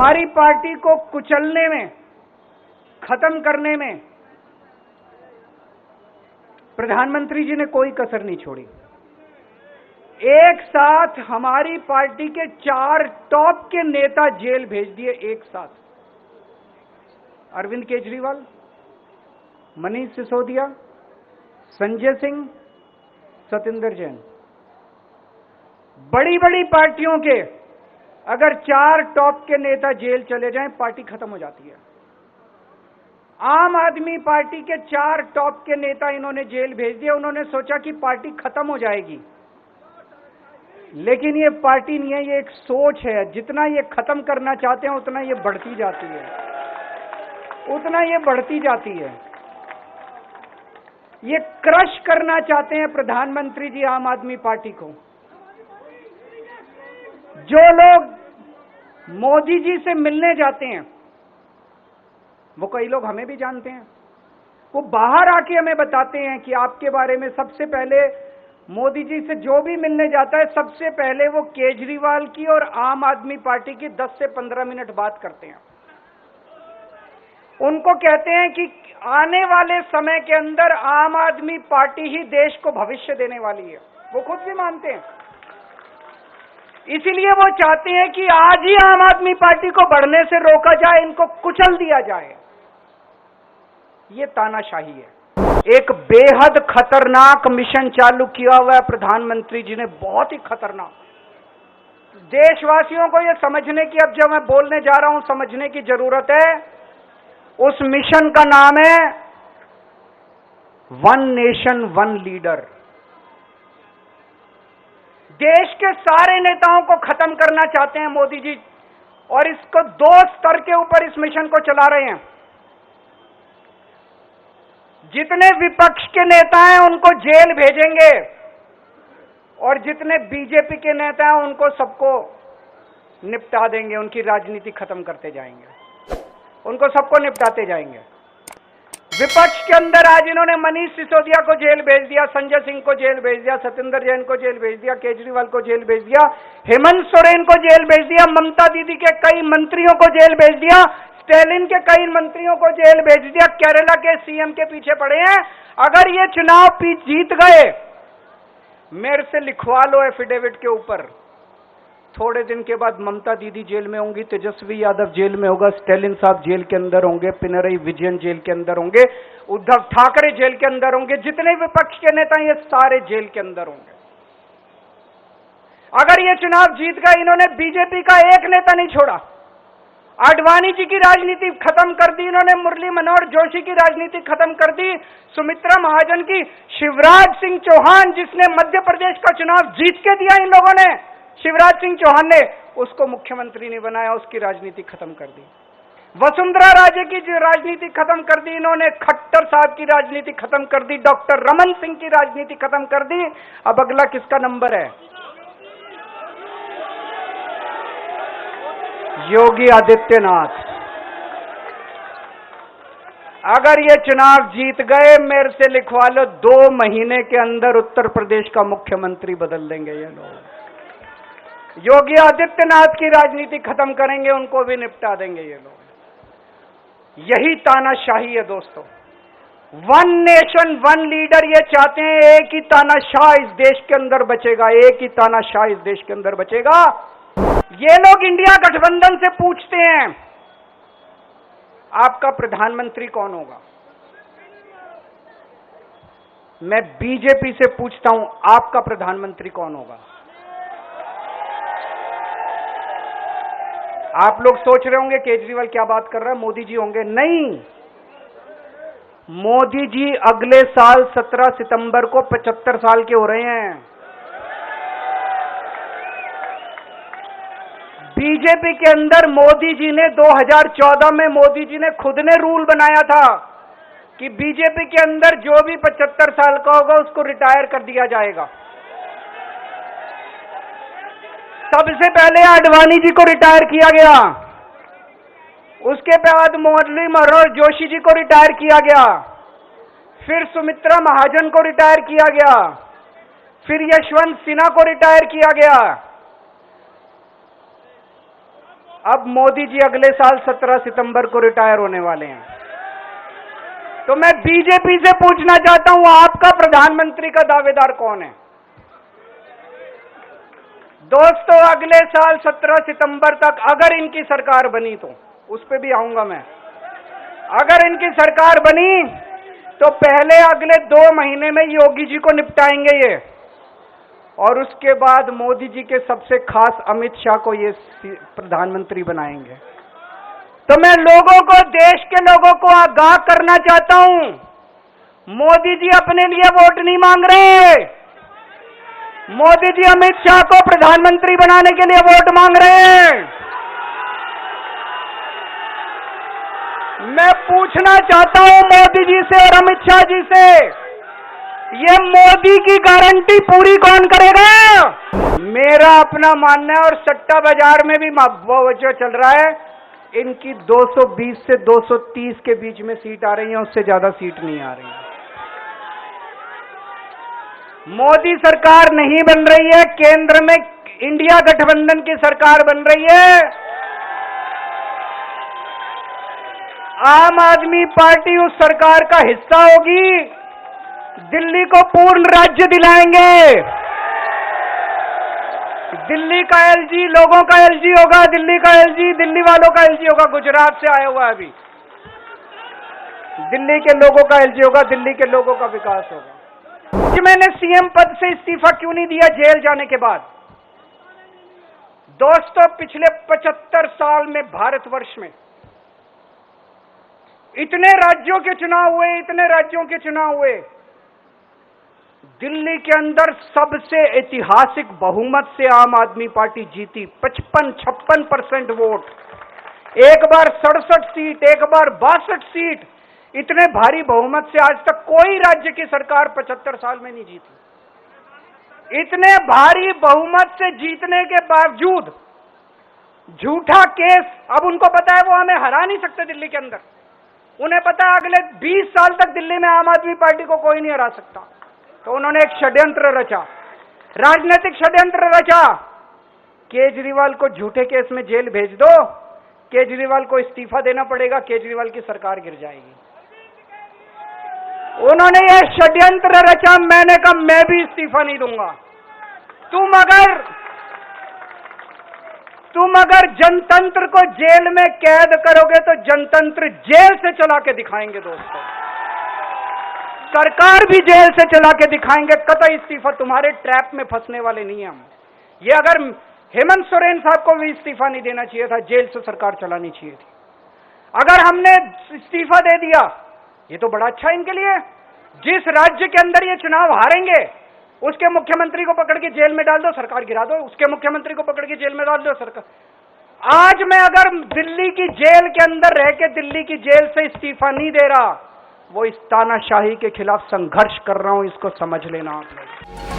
हमारी पार्टी को कुचलने में, खत्म करने में प्रधानमंत्री जी ने कोई कसर नहीं छोड़ी। एक साथ हमारी पार्टी के 4 टॉप के नेता जेल भेज दिए एक साथ। अरविंद केजरीवाल, मनीष सिसोदिया, संजय सिंह, सतिंदर जैन। बड़ी बड़ी पार्टियों के अगर 4 टॉप के नेता जेल चले जाएं, पार्टी खत्म हो जाती है। आम आदमी पार्टी के 4 टॉप के नेता इन्होंने जेल भेज दिए। उन्होंने सोचा कि पार्टी खत्म हो जाएगी, लेकिन ये पार्टी नहीं है, ये एक सोच है। जितना ये खत्म करना चाहते हैं उतना ये बढ़ती जाती है, उतना ये बढ़ती जाती है। ये क्रश करना चाहते हैं प्रधानमंत्री जी आम आदमी पार्टी को। जो लोग मोदी जी से मिलने जाते हैं, वो कई लोग हमें भी जानते हैं, वो बाहर आके हमें बताते हैं कि आपके बारे में सबसे पहले मोदी जी से जो भी मिलने जाता है, सबसे पहले वो केजरीवाल की और आम आदमी पार्टी की 10 से 15 मिनट बात करते हैं। उनको कहते हैं कि आने वाले समय के अंदर आम आदमी पार्टी ही देश को भविष्य देने वाली है। वो खुद भी मानते हैं। इसीलिए वो चाहते हैं कि आज ही आम आदमी पार्टी को बढ़ने से रोका जाए, इनको कुचल दिया जाए। ये तानाशाही है। एक बेहद खतरनाक मिशन चालू किया हुआ है प्रधानमंत्री जी ने, बहुत ही खतरनाक। देशवासियों को यह समझने की, अब जब मैं बोलने जा रहा हूं, समझने की जरूरत है। उस मिशन का नाम है वन नेशन वन लीडर। देश के सारे नेताओं को खत्म करना चाहते हैं मोदी जी, और इसको 2 स्तर के ऊपर इस मिशन को चला रहे हैं। जितने विपक्ष के नेता हैं उनको जेल भेजेंगे, और जितने बीजेपी के नेता हैं उनको सबको निपटा देंगे। उनकी राजनीति खत्म करते जाएंगे, उनको सबको निपटाते जाएंगे। विपक्ष के अंदर आज इन्होंने मनीष सिसोदिया को जेल भेज दिया, संजय सिंह को जेल भेज दिया, सतिंदर जैन को जेल भेज दिया, केजरीवाल को जेल भेज दिया, हेमंत सोरेन को जेल भेज दिया, ममता दीदी के कई मंत्रियों को जेल भेज दिया, स्टैलिन के कई मंत्रियों को जेल भेज दिया, केरला के सीएम के पीछे पड़े हैं। अगर ये चुनाव जीत गए, मेरे से लिखवा लो एफिडेविट के ऊपर, थोड़े दिन के बाद ममता दीदी जेल में होंगी, तेजस्वी यादव जेल में होगा, स्टैलिन साहब जेल के अंदर होंगे, पिनरई विजयन जेल के अंदर होंगे, उद्धव ठाकरे जेल के अंदर होंगे, जितने विपक्ष के नेता ये सारे जेल के अंदर होंगे। अगर ये चुनाव जीत गए, इन्होंने बीजेपी का एक नेता नहीं छोड़ा। आडवाणी जी की राजनीति खत्म कर दी इन्होंने, मुरली मनोहर जोशी की राजनीति खत्म कर दी, सुमित्रा महाजन की, शिवराज सिंह चौहान जिसने मध्य प्रदेश का चुनाव जीत के दिया इन लोगों ने, शिवराज सिंह चौहान ने उसको मुख्यमंत्री नहीं बनाया, उसकी राजनीति खत्म कर दी। वसुंधरा राजे की जो राजनीति खत्म कर दी इन्होंने, खट्टर साहब की राजनीति खत्म कर दी, डॉक्टर रमन सिंह की राजनीति खत्म कर दी। अब अगला किसका नंबर है? योगी आदित्यनाथ। अगर ये चुनाव जीत गए, मेरे से लिखवा लो, 2 महीने के अंदर उत्तर प्रदेश का मुख्यमंत्री बदल देंगे ये लोग। योगी आदित्यनाथ की राजनीति खत्म करेंगे, उनको भी निपटा देंगे ये लोग। यही तानाशाही है दोस्तों। वन नेशन वन लीडर ये चाहते हैं, एक ही तानाशाह इस देश के अंदर बचेगा, एक ही तानाशाह इस देश के अंदर बचेगा। ये लोग इंडिया गठबंधन से पूछते हैं, आपका प्रधानमंत्री कौन होगा? मैं बीजेपी से पूछता हूं, आपका प्रधानमंत्री कौन होगा? आप लोग सोच रहे होंगे केजरीवाल क्या बात कर रहा है, मोदी जी होंगे। नहीं, मोदी जी अगले साल 17 सितंबर को 75 साल के हो रहे हैं। बीजेपी के अंदर मोदी जी ने 2014 में मोदी जी ने खुद ने रूल बनाया था कि बीजेपी के अंदर जो भी 75 साल का होगा उसको रिटायर कर दिया जाएगा। सबसे पहले आडवाणी जी को रिटायर किया गया, उसके बाद मुरली मनोहर जोशी जी को रिटायर किया गया, फिर सुमित्रा महाजन को रिटायर किया गया, फिर यशवंत सिन्हा को रिटायर किया गया। अब मोदी जी अगले साल 17 सितंबर को रिटायर होने वाले हैं। तो मैं बीजेपी से पूछना चाहता हूं, आपका प्रधानमंत्री का दावेदार कौन है? दोस्तों, अगले साल 17 सितंबर तक अगर इनकी सरकार बनी, तो उस पे भी आऊंगा मैं, अगर इनकी सरकार बनी तो पहले अगले 2 महीने में योगी जी को निपटाएंगे ये, और उसके बाद मोदी जी के सबसे खास अमित शाह को ये प्रधानमंत्री बनाएंगे। तो मैं लोगों को, देश के लोगों को आगाह करना चाहता हूं, मोदी जी अपने लिए वोट नहीं मांग रहे, मोदी जी अमित शाह को प्रधानमंत्री बनाने के लिए वोट मांग रहे हैं। मैं पूछना चाहता हूं मोदी जी से और अमित शाह जी से, ये मोदी की गारंटी पूरी कौन करेगा? मेरा अपना मानना है, और सट्टा बाजार में भी जो चल रहा है, इनकी 220 से 230 के बीच में सीट आ रही है, उससे ज्यादा सीट नहीं आ रही है। मोदी सरकार नहीं बन रही है, केंद्र में इंडिया गठबंधन की सरकार बन रही है। आम आदमी पार्टी उस सरकार का हिस्सा होगी, दिल्ली को पूर्ण राज्य दिलाएंगे। दिल्ली का एलजी लोगों का एलजी होगा, दिल्ली का एलजी दिल्ली वालों का एलजी होगा। गुजरात से आया हुआ है अभी, दिल्ली के लोगों का एलजी होगा, दिल्ली के लोगों का विकास होगा। कि मैंने सीएम पद से इस्तीफा क्यों नहीं दिया जेल जाने के बाद? दोस्तों, पिछले 75 साल में भारतवर्ष में इतने राज्यों के चुनाव हुए, इतने राज्यों के चुनाव हुए, दिल्ली के अंदर सबसे ऐतिहासिक बहुमत से आम आदमी पार्टी जीती, 55-56% वोट, एक बार 67 सीट, एक बार 62 सीट। इतने भारी बहुमत से आज तक कोई राज्य की सरकार 75 साल में नहीं जीती। इतने भारी बहुमत से जीतने के बावजूद झूठा केस, अब उनको पता है वो हमें हरा नहीं सकते दिल्ली के अंदर, उन्हें पता है अगले 20 साल तक दिल्ली में आम आदमी पार्टी को कोई नहीं हरा सकता। तो उन्होंने एक षड्यंत्र रचा, राजनीतिक षड्यंत्र रचा। केजरीवाल को झूठे केस में जेल भेज दो, केजरीवाल को इस्तीफा देना पड़ेगा, केजरीवाल की सरकार गिर जाएगी। उन्होंने यह षड्यंत्र रचा। मैंने कहा मैं भी इस्तीफा नहीं दूंगा। तुम अगर जनतंत्र को जेल में कैद करोगे तो जनतंत्र जेल से चला के दिखाएंगे। दोस्तों, सरकार भी जेल से चला के दिखाएंगे। कतई इस्तीफा, तुम्हारे ट्रैप में फंसने वाले नहीं हैं हम। ये अगर हेमंत सोरेन साहब को भी इस्तीफा नहीं देना चाहिए था, जेल से सरकार चलानी चाहिए थी। अगर हमने इस्तीफा दे दिया, ये तो बड़ा अच्छा है इनके लिए। जिस राज्य के अंदर ये चुनाव हारेंगे, उसके मुख्यमंत्री को पकड़ के जेल में डाल दो, सरकार गिरा दो। उसके मुख्यमंत्री को पकड़ के जेल में डाल दो, सरकार। आज मैं अगर दिल्ली की जेल के अंदर रह के दिल्ली की जेल से इस्तीफा नहीं दे रहा, वो इस तानाशाही के खिलाफ संघर्ष कर रहा हूं, इसको समझ लेना आप लोग।